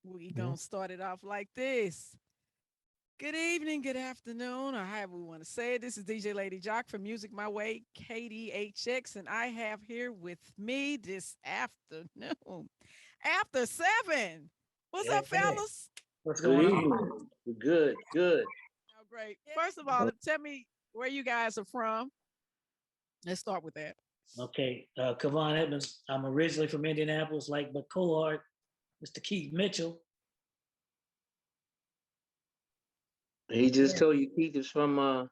We gonna start it off like this. Good evening, good afternoon, or however we want to say it. This is DJ Lady Jock from Music My Way, KDHX, and I have here with me this afternoon, after 7. What's Hey, up, hey, fellas? what's Good going on? evening. Good, good. Oh, great. First of all, tell me where you guys are from. Let's start with that. Okay, Kavon Edmonds. I'm originally from Indianapolis, like my cohort, Mr. Keith Mitchell. He just told you Keith is from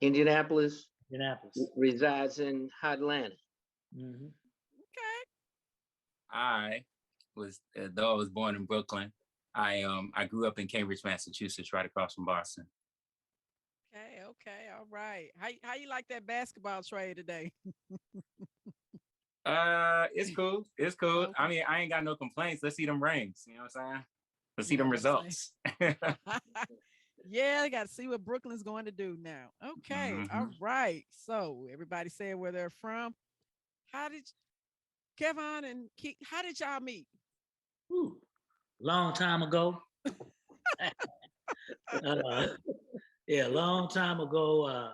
Indianapolis, Indianapolis. resides in Atlanta. hmm Okay. I though I was born in Brooklyn, I grew up in Cambridge, Massachusetts, right across from Boston. Okay. All right. How you like that basketball trade today? It's cool. It's cool. Okay. I mean, I ain't got no complaints. Let's see them rings. You know what I'm saying? Let's see You know them what I'm saying? results. Yeah, I got to see what Brooklyn's going to do now. Okay, all Mhm. right. So everybody said where they're from. How did Kevin and Keith, how did y'all meet? Ooh, long time ago. uh, yeah, long time ago.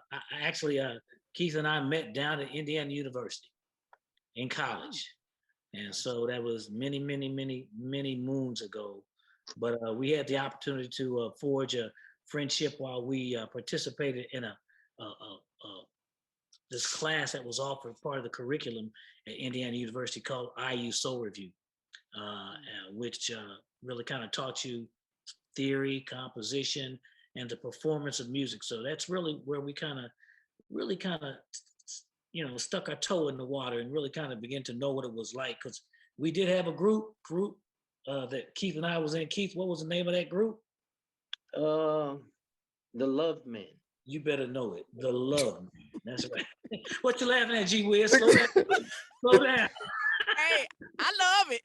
Keith and I met down at Indiana University in college. And so that was many moons ago. But we had the opportunity to forge a friendship while we participated in this class that was offered part of the curriculum at Indiana University called IU Soul Review, which really kind of taught you theory, composition, and the performance of music. So that's really where we really kind of stuck our toe in the water and really kind of begin to know what it was like, because we did have a group that Keith and I was in. Keith, what was the name of that group? Uh, the Love Man. You better know it. The Love Man. That's right. What you laughing at, G.Wiz? Slow down. Slow down. Hey, I love it.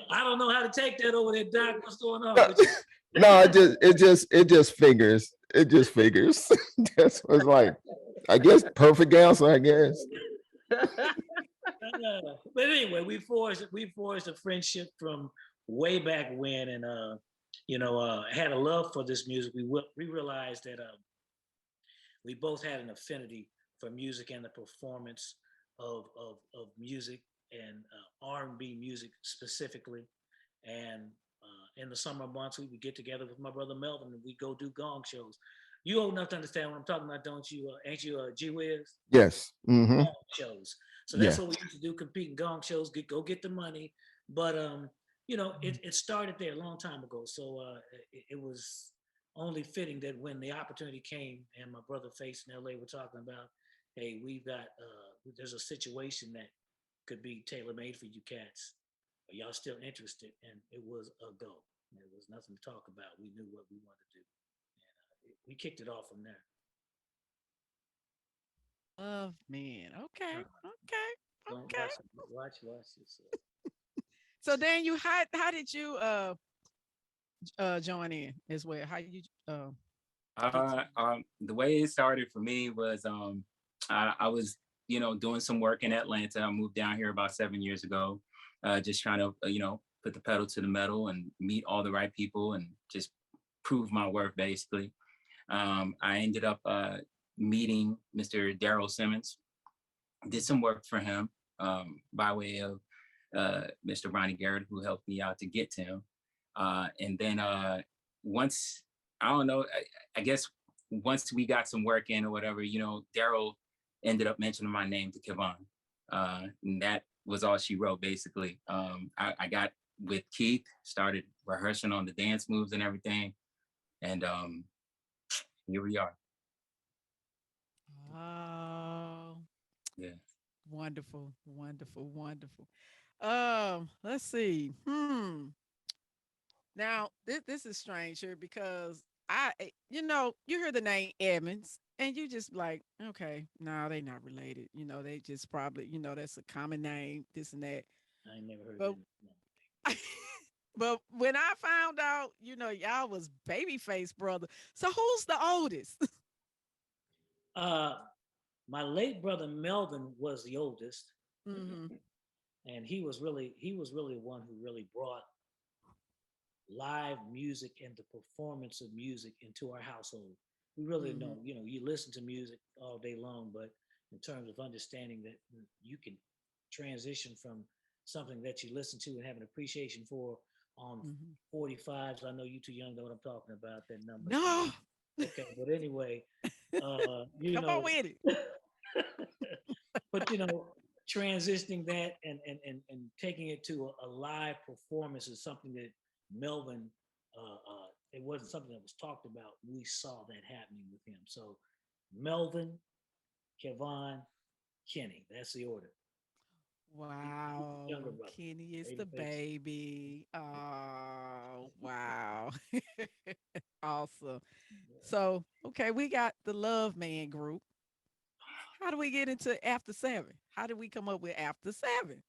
I don't know how to take that over there, Doc. What's going on? No, it just figures. It just figures. That's what's like. I guess perfect answer. I guess. But anyway, we forged a friendship from way back when, and had a love for this music. We realized that we both had an affinity for music and the performance of music and R&B music specifically. And in the summer months, we would get together with my brother Melvin and we'd go do gong shows. You old enough to understand what I'm talking about, don't you? Ain't you, G.Wiz? Yes. Mm-hmm. Gong shows. So that's what we used to do: compete in gong shows, go get the money. But it started there a long time ago. So it was only fitting that when the opportunity came and my brother faced in LA, we're talking about, hey, we've got there's a situation that could be tailor made for you cats. Are y'all still interested? And it was a go. There was nothing to talk about. We knew what we wanted to do, and we kicked it off from there. Love man. Okay. Watch this. So then how did you join in as well? How you The way it started for me was I was doing some work in Atlanta. I moved down here about 7 years ago, just trying to put the pedal to the metal and meet all the right people and just prove my worth basically. I ended up meeting Mr. Daryl Simmons, did some work for him by way of Mr. Ronnie Garrett, who helped me out to get to him. And then once, I don't know, I guess once we got some work in or whatever, Daryl ended up mentioning my name to Kevon. And that was all she wrote, basically. I got with Keith, started rehearsing on the dance moves and everything. And here we are. Oh, yeah. Wonderful. Let's see. Now this is strange here because you hear the name Evans and you just like, okay, no, they not related. They just probably, that's a common name, this and that. I ain't never heard But that. but when I found out, y'all was Babyface brother. So who's the oldest? My late brother Melvin was the oldest. Mm-hmm. and he was really one who really brought live music and the performance of music into our household. We really know, you know, you listen to music all day long, but in terms of understanding that you can transition from something that you listen to and have an appreciation for on 45s. I know you too young to know what I'm talking about, that number. No. Okay, but anyway, you Come know, on with it. but you know, transitioning that and taking it to a live performance is something that Melvin, it wasn't something that was talked about. We saw that happening with him. So Melvin, Kevon, Kenny, that's the order. Wow. Younger brother, Kenny is the babyface. baby. Oh, wow. Awesome. Yeah. So, okay, we got the Love Man group. How do we get into After Seven? How did we come up with After Seven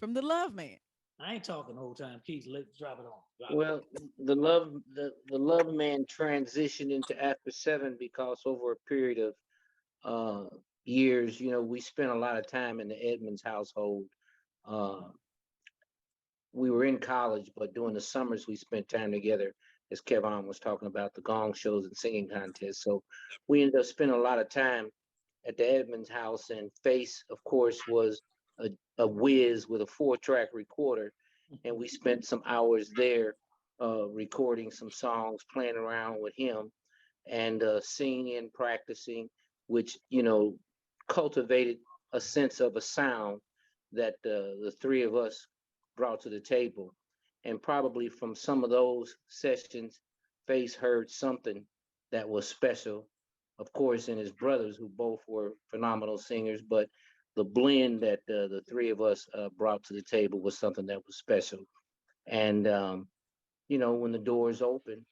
from the Love Man? I ain't talking the whole time. Keith, let's drop it on. Drop it. Well, the love man transitioned into after seven because over a period of years, we spent a lot of time in the Edmonds household. Uh, we were in college, but during the summers we spent time together, as Kevin was talking about the gong shows and singing contests. So we ended up spending a lot of time at the Edmonds house, and Face, of course, was a whiz with a 4-track recorder, and we spent some hours there recording some songs, playing around with him, and singing, practicing, which cultivated a sense of a sound that the three of us brought to the table. And probably from some of those sessions, Face heard something that was special, of course, in his brothers, who both were phenomenal singers. But the blend that the three of us brought to the table was something that was special. And, when the doors opened,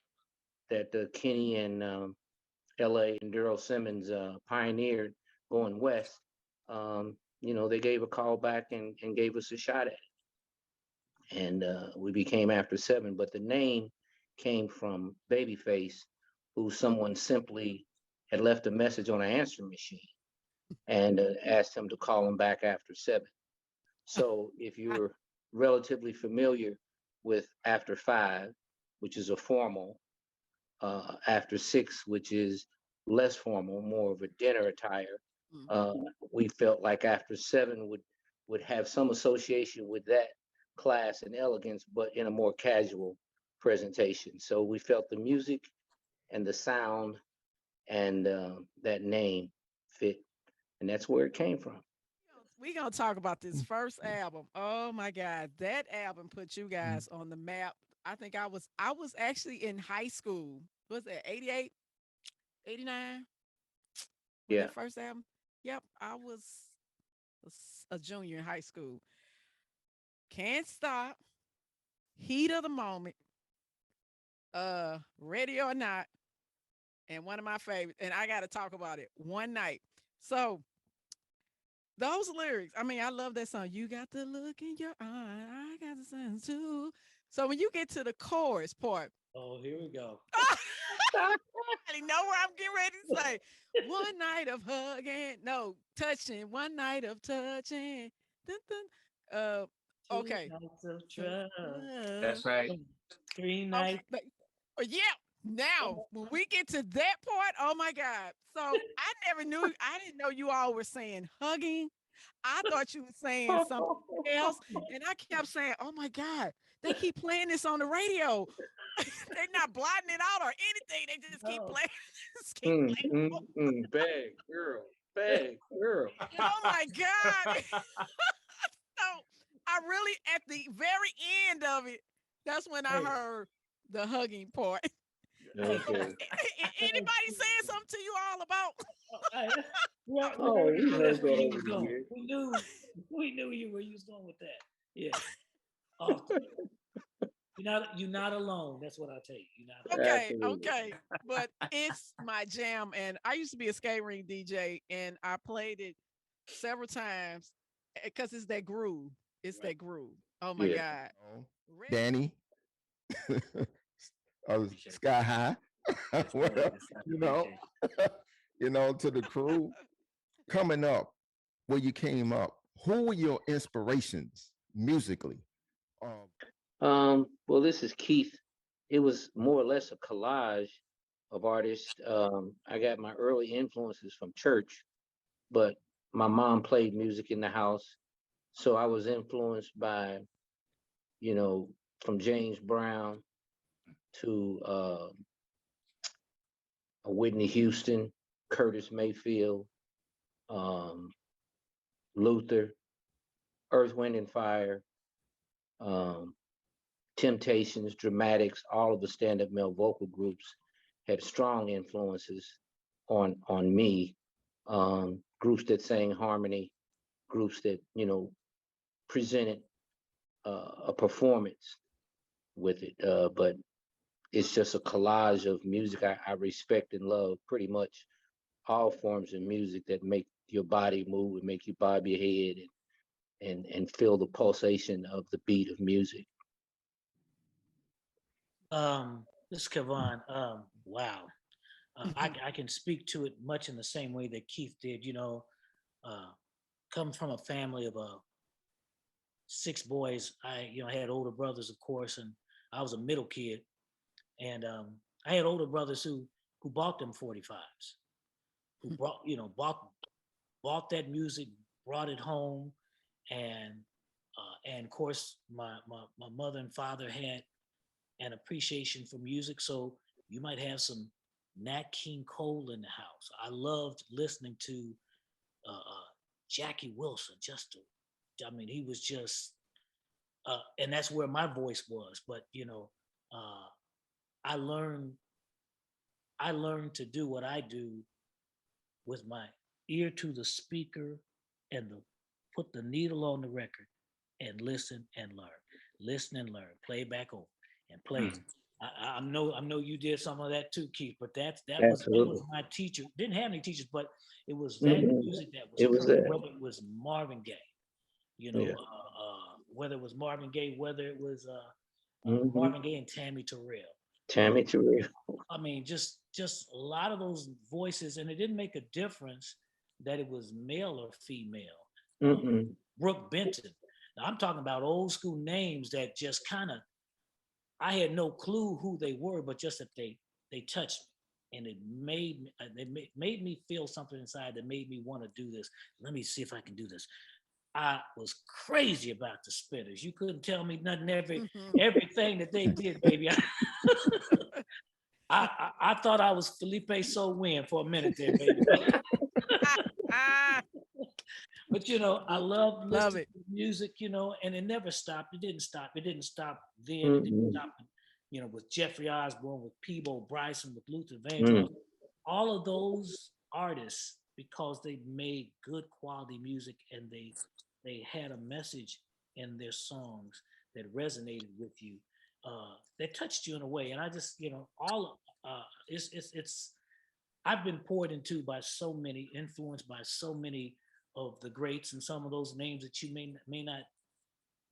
that Kenny and LA and Daryl Simmons pioneered going west, they gave a call back and gave us a shot at it. And we became After Seven. But the name came from Babyface, who someone simply had left a message on an answering machine and asked him to call him back after seven. So if you're relatively familiar with After Five, which is a formal, After Six, which is less formal, more of a dinner attire, uh, we felt like After Seven would have some association with that class and elegance, but in a more casual presentation. So we felt the music and the sound and that name fit, and that's where it came from. We gonna talk about this first album. Oh my God, that album put you guys on the map. I think I was actually in high school. Was it 88, 89 when Yeah. that first album? Yep, I was a junior in high school. Can't stop. Heat of the moment. Ready or not, and one of my favorites. And I got to talk about it. One night. So those lyrics. I mean, I love that song. You got the look in your eye. I got the sense too. So when you get to the chorus part, Oh, here we go. I already know what I'm getting ready to say. One night of hugging, no touching. One night of touching. Dun, dun. Two Okay. nights of trust. That's right. 3 nights. Okay. Yeah. Now, when we get to that part, oh my God. So I didn't know you all were saying hugging. I thought you were saying something else. And I kept saying, oh my God, they keep playing this on the radio. They're not blotting it out or anything. They just keep No. playing. Just keep playing. Bad girl, bad girl. Oh my God. So I really, at the very end of it, that's when I Hey, heard the hugging part. hey, Okay. hey. Anybody saying something to you all about? I, we Oh, already we knew heard that's that where you over was the going. years. We knew you where you was going with that. Yeah. Oh, you're not alone. That's what I tell you. You're not alone. Okay, Absolutely. okay. But it's my jam. And I used to be a skate ring DJ and I played it several times because it's that groove. It's Right. that groove. Oh my Yeah. God. Oh, Ready? Danny, Appreciate Sky High. Yes, sir. Well, Yes, sir. you know, Appreciate to the crew coming up, where you came up, who were your inspirations musically? Well, this is Keith. It was more or less a collage of artists. I got my early influences from church, but my mom played music in the house. So I was influenced by, you know, from James Brown to Whitney Houston, Curtis Mayfield, um, Luther, Earth, Wind and Fire, um, Temptations, Dramatics, all of the stand-up male vocal groups had strong influences on me. Groups that sang harmony, groups that, you know, presented a performance with it. But it's just a collage of music. I respect and love pretty much all forms of music that make your body move and make you bob your head and feel the pulsation of the beat of music. This is Kevon. Wow. I can speak to it much in the same way that Keith did. You know, come from a family of 6 boys. I had older brothers, of course, and I was a middle kid. And I had older brothers who bought them 45s, who bought that music, brought it home, and of course my mother and father had an appreciation for music. So you might have some Nat King Cole in the house. I loved listening to Jackie Wilson. He was just, and that's where my voice was. But I learned to do what I do with my ear to the speaker and put the needle on the record and listen and learn, play back over and play. I know you did some of that too, Keith, but that was my teacher. Didn't have any teachers, but it was that music that was, whether it was Marvin Gaye, whether it was Marvin Gaye, whether it was Marvin Gaye and Tammy Terrell. I mean, just a lot of those voices, and it didn't make a difference that it was male or female. Brooke Benton. Now, I'm talking about old school names that just kind of, I had no clue who they were, but just that they touched me, and it made me feel something inside that made me want to do this. Let me see if I can do this. I was crazy about the Spitters. You couldn't tell me nothing. Everything that they did, baby. I thought I was Felipe Solwin for a minute there, baby. But I love listening to music, and it never stopped. It didn't stop. It didn't stop then. It didn't stop, with Jeffrey Osborne, with Peabo Bryson, with Luther Vandross. All of those artists, because they made good quality music and they had a message in their songs that resonated with you, that touched you in a way. And I just, I've been poured into by so many, influenced by so many of the greats, and some of those names that you may not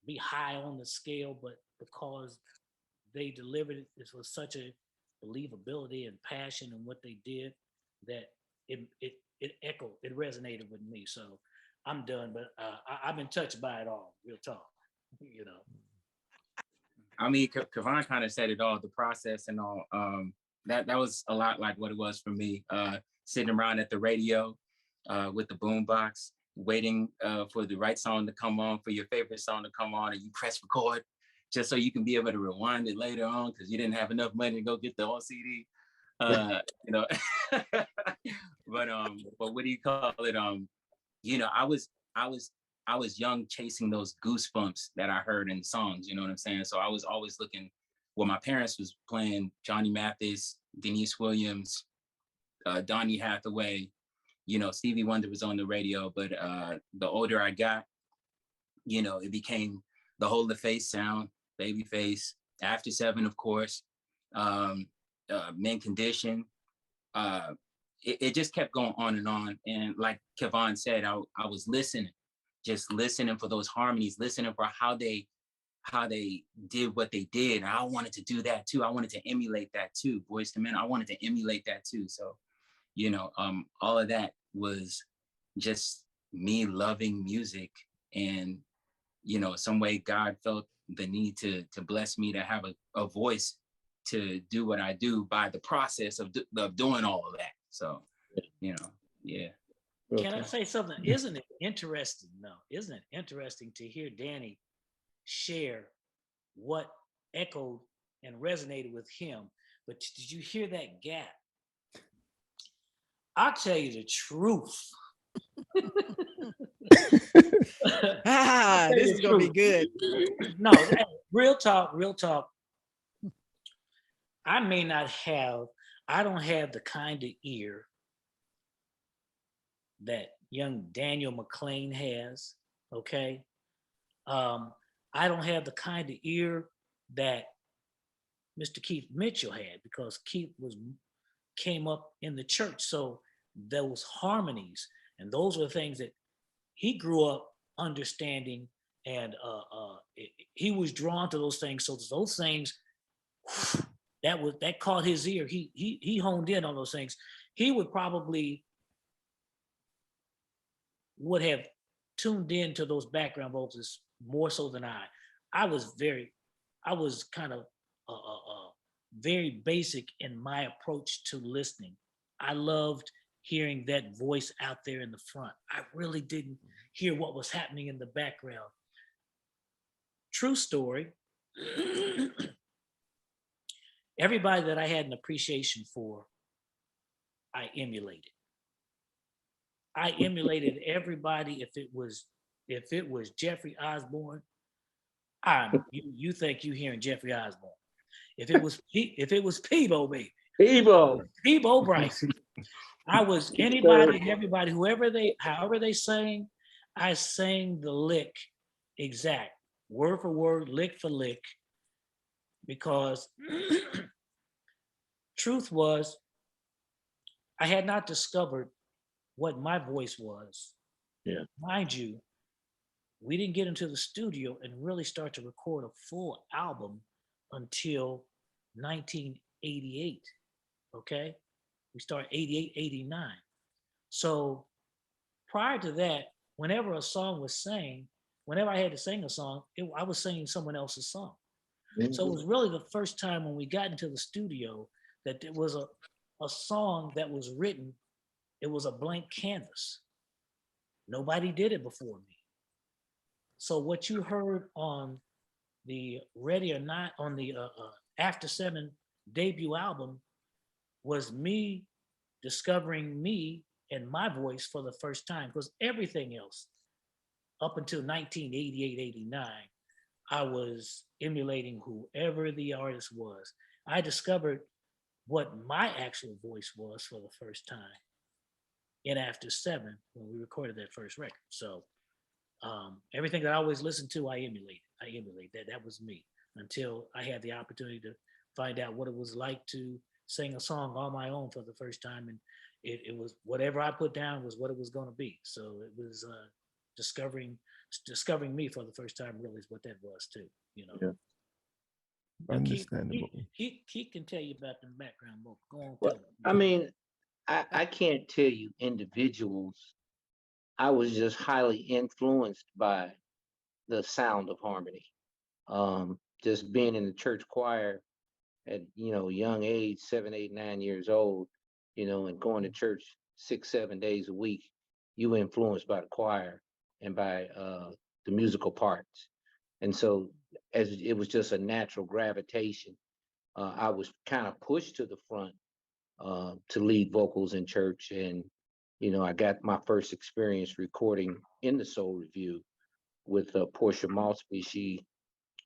be high on the scale, but because they delivered it with such a believability and passion in what they did, that it echoed, it resonated with me. So I'm done, but I've been touched by it all, real talk, I mean, Kevon kind of said it all, the process and all. That was a lot like what it was for me, sitting around at the radio with the boombox, waiting for the right song to come on, for your favorite song to come on, and you press record just so you can be able to rewind it later on because you didn't have enough money to go get the whole CD. But what do you call it? I was young, chasing those goosebumps that I heard in songs. You know what I'm saying? So I was always looking. Well, my parents was playing Johnny Mathis, Denise Williams, Donny Hathaway. Stevie Wonder was on the radio. But the older I got, it became the Hold the Face sound, Babyface, After Seven, of course, Men Condition. It just kept going on. And like Kevon said, I was listening, just listening for those harmonies, listening for how they did what they did. And I wanted to do that too. I wanted to emulate that too. Boyz II Men, I wanted to emulate that too. So, all of that was just me loving music And, some way God felt the need to bless me to have a voice to do what I do by the process of doing all of that. So, yeah. Can I say something? Isn't it interesting? No, isn't it interesting to hear Danny share what echoed and resonated with him? But did you hear that gap? I'll tell you the truth. This is gonna be good. No, real talk, real talk. I don't have the kind of ear that young Daniel McClain has. Okay. I don't have the kind of ear that Mr. Keith Mitchell had, because Keith came up in the church. So those harmonies and those were things that he grew up understanding, and he was drawn to those things. So those things that caught his ear. He honed in on those things. He would have tuned in to those background vocals more so than I. I was kind of very basic in my approach to listening. I loved hearing that voice out there in the front. I really didn't hear what was happening in the background. True story. Everybody that I had an appreciation for, I emulated. I emulated everybody. If it was Jeffrey Osborne, you think you hearing Jeffrey Osborne. If it was Peebo, baby. Peebo Bryce. I was anybody and everybody, however they sang, I sang the lick exact, word for word, lick for lick, because truth was, I had not discovered what my voice was. Yeah. Mind you, we didn't get into the studio and really start to record a full album until 1988. Okay? We started 88, 89. So prior to that, whenever a song was sang, whenever I had to sing a song, I was singing someone else's song. Mm-hmm. So it was really the first time when we got into the studio that there was a song that was written. It was a blank canvas. Nobody did it before me. So what you heard on the Ready or Not, on the After 7 debut album, was me discovering me and my voice for the first time, because everything else up until 1988, 89, I was emulating whoever the artist was. I discovered what my actual voice was for the first time in After 7 when we recorded that first record. So everything that I always listened to, I emulate that. That was me until I had the opportunity to find out what it was like to sing a song on my own for the first time. And it was whatever I put down was what it was going to be. So it was discovering me for the first time really is what that was too, you know. Yeah. Understandable. Keith can tell you about the background vocal. Go on. Well, I mean, I can't tell you individuals. I was just highly influenced by the sound of harmony. Just being in the church choir at, young age, 7, 8, 9 years old, and going to church 6, 7 days a week, you were influenced by the choir and by the musical parts. And so as it was just a natural gravitation, I was kind of pushed to the front to lead vocals in church. And, I got my first experience recording in the Soul Review with Portia Malsby. She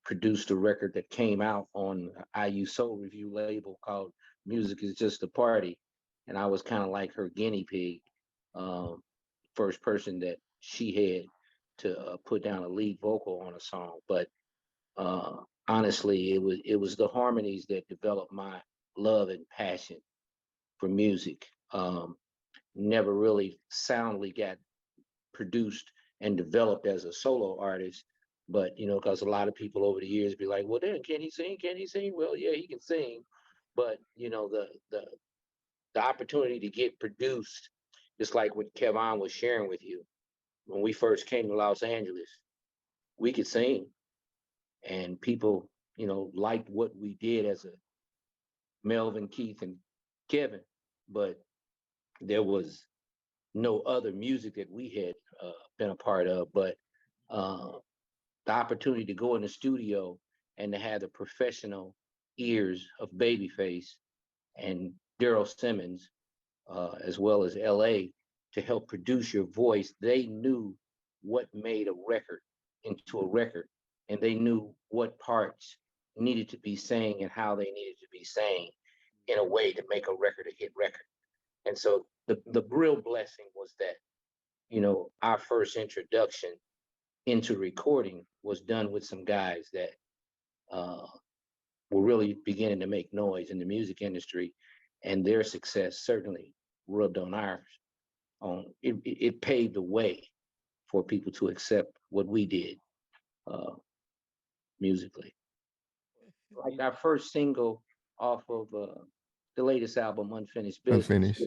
produced a record that came out on IU Soul Review label called Music Is Just a Party. And I was kind of like her guinea pig, first person that she had to put down a lead vocal on a song. But honestly, it was the harmonies that developed my love and passion for music. Never really soundly got produced and developed as a solo artist, but because a lot of people over the years be like, well, then can he sing? Can he sing? Well, yeah, he can sing, but the opportunity to get produced, just like what Kevon was sharing with you, when we first came to Los Angeles, we could sing, and people, liked what we did as a Melvin, Keith, and Kevin, but there was no other music that we had been a part of. But uh, the opportunity to go in the studio and to have the professional ears of Babyface and Daryl Simmons, as well as LA, to help produce your voice. They knew what made a record into a record, and they knew what parts needed to be sang and how they needed to be sang in a way to make a record a hit record. And so the real blessing was that, our first introduction into recording was done with some guys that uh, were really beginning to make noise in the music industry, and their success certainly rubbed on ours. It paved the way for people to accept what we did uh, musically. Like our first single off of the latest album, Unfinished Business, Unfinished.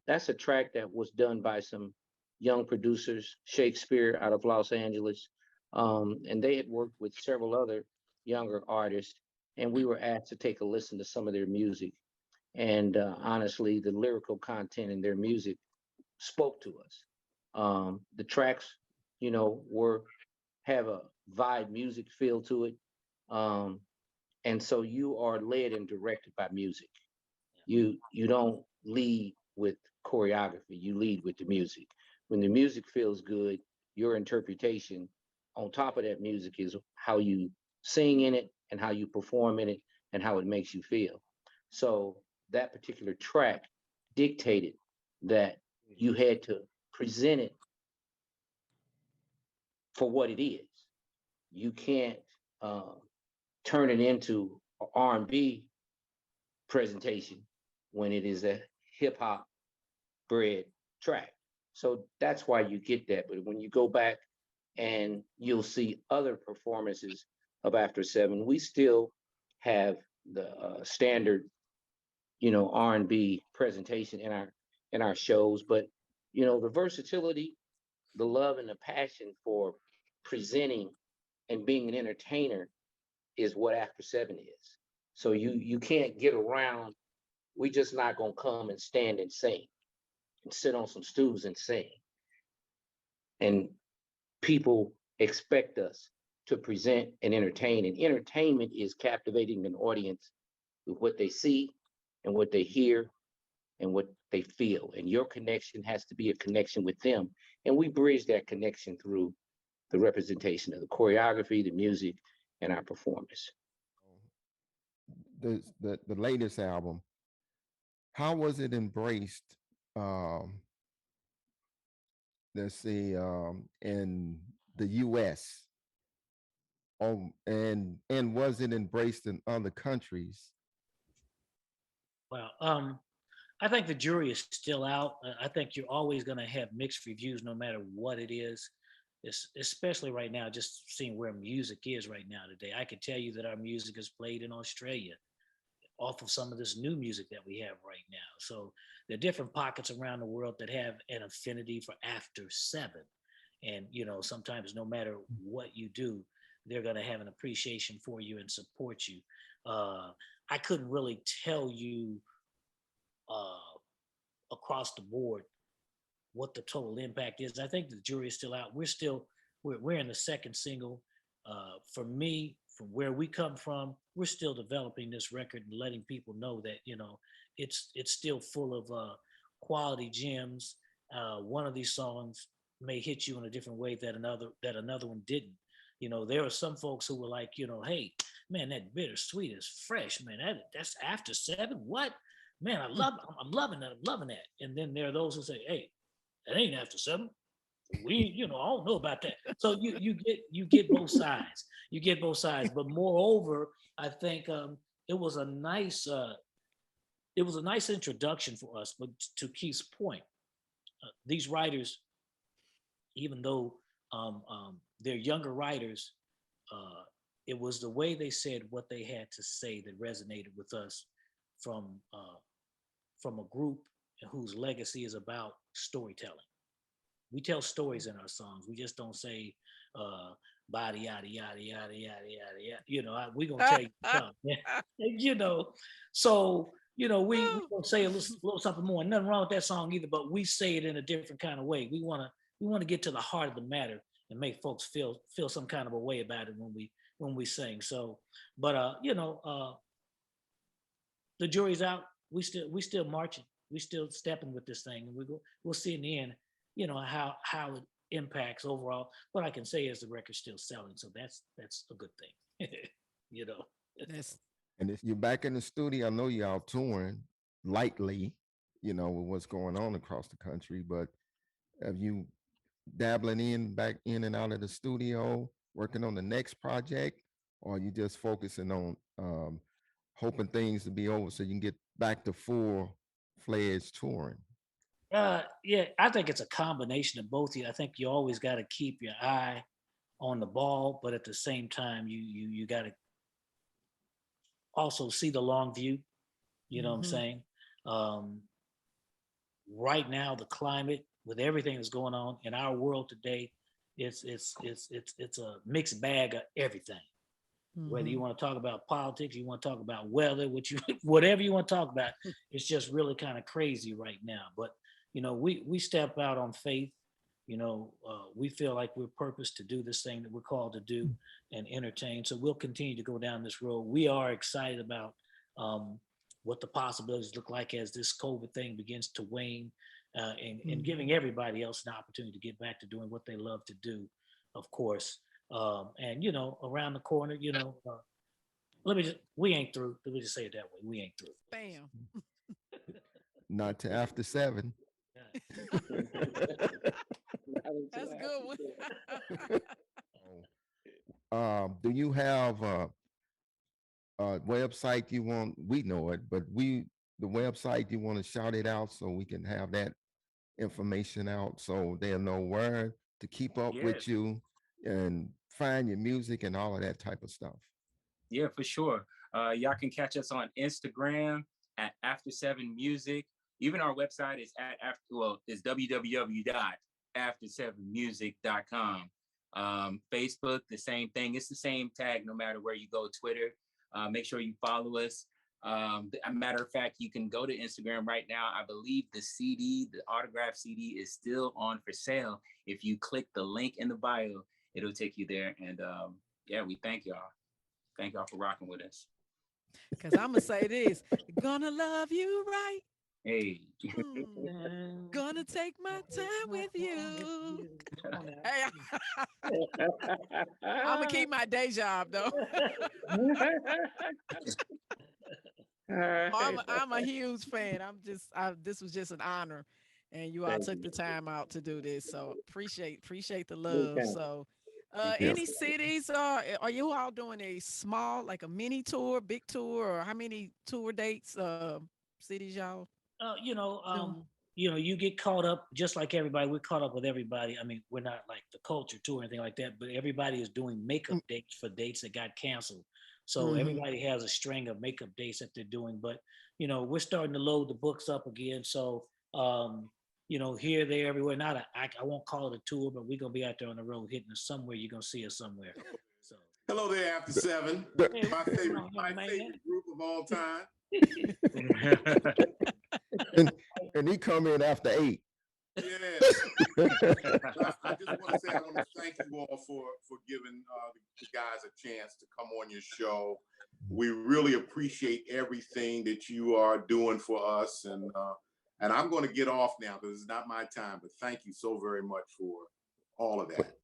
that's a track that was done by some young producers, Shakespeare out of Los Angeles, and they had worked with several other younger artists, and we were asked to take a listen to some of their music. And honestly, the lyrical content in their music spoke to us. The tracks, were have a vibe music feel to it. Um, and so you are led and directed by music. You don't lead with choreography, you lead with the music. When the music feels good, your interpretation on top of that music is how you sing in it and how you perform in it and how it makes you feel. So that particular track dictated that you had to present it for what it is. You can't uh, turn it into an R&B presentation when it is a hip hop bred track. So that's why you get that. But when you go back and you'll see other performances of After Seven, we still have the standard, R&B presentation in our shows. But the versatility, the love, and the passion for presenting and being an entertainer is what After Seven is. So you can't get around. We just not gonna come and stand and sing and sit on some stools and sing. And people expect us to present and entertain. And entertainment is captivating an audience with what they see and what they hear and what they feel. And your connection has to be a connection with them. And we bridge that connection through the representation of the choreography, the music, and our performance. The latest album, how was it embraced? Um, let's see, in the U.S. And was it embraced in other countries? Well, I think the jury is still out. I think you're always going to have mixed reviews no matter what it is. Especially right now, just seeing where music is right now today. I can tell you that our music is played in Australia off of some of this new music that we have right now. So there are different pockets around the world that have an affinity for After Seven. And, sometimes no matter what you do, they're going to have an appreciation for you and support you. I couldn't really tell you uh, across the board what the total impact is. I think the jury is still out. We're in the second single. For me, from where we come from, we're still developing this record and letting people know that it's still full of quality gems. One of these songs may hit you in a different way that another one didn't. There are some folks who were like, hey, man, that bittersweet is fresh, man. That's After Seven. What? Man, I'm loving that. I'm loving that. And then there are those who say, hey, that ain't After Seven. I don't know about that. So you get both sides. You get both sides. But moreover, I think it was a nice introduction for us. But to Keith's point, these writers, even though they're younger writers, it was the way they said what they had to say that resonated with us from a group whose legacy is about storytelling. We tell stories in our songs. We just don't say body yada yada yada yada yada yada. We gonna tell you something. So we gonna say a little something more. Nothing wrong with that song either, but we say it in a different kind of way. We wanna get to the heart of the matter and make folks feel some kind of a way about it when we sing. So, but the jury's out. We still marching. We still stepping with this thing, and we'll see in the end, how it impacts overall. What I can say is the record's still selling, so that's a good thing. you know. That's And if you're back in the studio, I know you're out touring lightly, with what's going on across the country, but have you dabbling back in and out of the studio, working on the next project, or are you just focusing on hoping things to be over so you can get back to full-fledged touring? Yeah, I think it's a combination of both. I think you always got to keep your eye on the ball, but at the same time, you got to also see the long view. You know what I'm saying? Right now, the climate with everything that's going on in our world today, it's a mixed bag of everything. Whether you want to talk about politics, you want to talk about weather, whatever you want to talk about, it's just really kind of crazy right now. But we step out on faith. We feel like we're purposed to do this thing that we're called to do and entertain. So we'll continue to go down this road. We are excited about what the possibilities look like as this COVID thing begins to wane, and giving everybody else an opportunity to get back to doing what they love to do, of course. And around the corner, we ain't through. Let me just say it that way. We ain't through. bam. Not to after 7. That's a good one. Do you have a website you want? We know it, but the website you want to shout it out so we can have that information out so they'll know where to keep up with you and find your music and all of that type of stuff. Yeah, for sure. Y'all can catch us on Instagram at After 7 Music. Even our website is is www.after7music.com. Facebook, the same thing. It's the same tag no matter where you go. Twitter, make sure you follow us. A matter of fact, you can go to Instagram right now. I believe the autograph CD is still on for sale. If you click the link in the bio, it'll take you there. And we thank y'all. Thank y'all for rocking with us. Because I'm going to say this. Gonna love you right. Hey. Gonna take my time with you. Hey, I'm going to keep my day job, though. I'm a huge fan. This was just an honor, and you all took the time out to do this. So appreciate the love. So, any cities are you all doing a small, like a mini tour, big tour, or how many tour dates, cities y'all? You get caught up just like everybody. We're caught up with everybody. I mean, we're not like the culture tour or anything like that, but everybody is doing makeup dates for dates that got canceled. So everybody has a string of makeup dates that they're doing, but we're starting to load the books up again. So here, there, everywhere. I won't call it a tour, but we're gonna be out there on the road hitting us somewhere. You're gonna see us somewhere. So hello there, After 7. My favorite group of all time. and he come in after 8. Yeah. I just want to say I want to thank you all for giving the guys a chance to come on your show. We really appreciate everything that you are doing for us, and I'm going to get off now because it's not my time. But thank you so very much for all of that.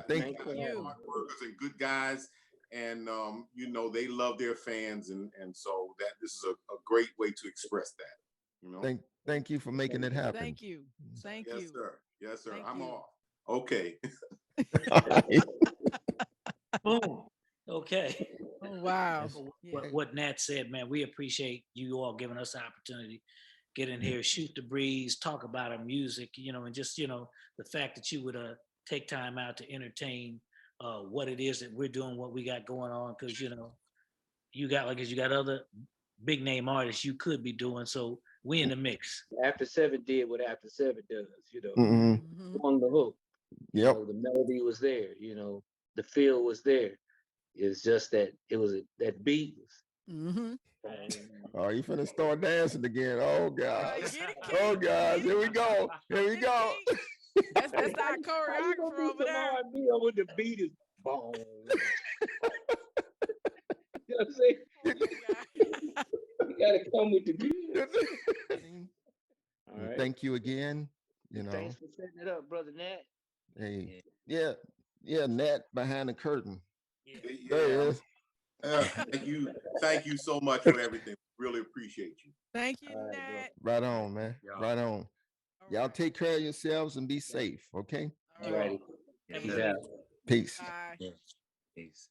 Thank you. Hard workers and good guys, and they love their fans, and so that this is a great way to express that. Thank you for making it happen. Thank you. Yes, sir. Yes, sir. Thank I'm you. off. Okay. Boom. Okay. Oh, wow. What Nat said, man, we appreciate you all giving us the opportunity, get in here, shoot the breeze, talk about our music, and just, the fact that you would take time out to entertain what it is that we're doing, what we got going on, because, you got other big name artists you could be doing. So we in the mix. After 7 did what After 7 does, on the hook. You Yep. know, the melody was there. You know, the feel was there. It's just that it was that beat was. Mm-hmm. Oh, you finna start dancing again. Oh All God. right, get it, Oh King. guys, Get here it. we go. Here we Get it, go. King. That's our How you choreographer gonna do over some there. R&B when the beat is boom? You know what I'm saying? Oh my God. You gotta come with the beat. All right. Thank you again. You know, Thanks for setting it up, brother Nat. hey, yeah, yeah, Nat behind the curtain. There he Yeah. is. Thank you so much for everything. Really appreciate you. Thank you, All right, bro. Nat. Right on, man. Yeah. Right on. All Y'all right. take care of yourselves and be safe. Okay. All All right. righty. Yeah, Peace man. out. Peace. Bye. Yeah. Peace.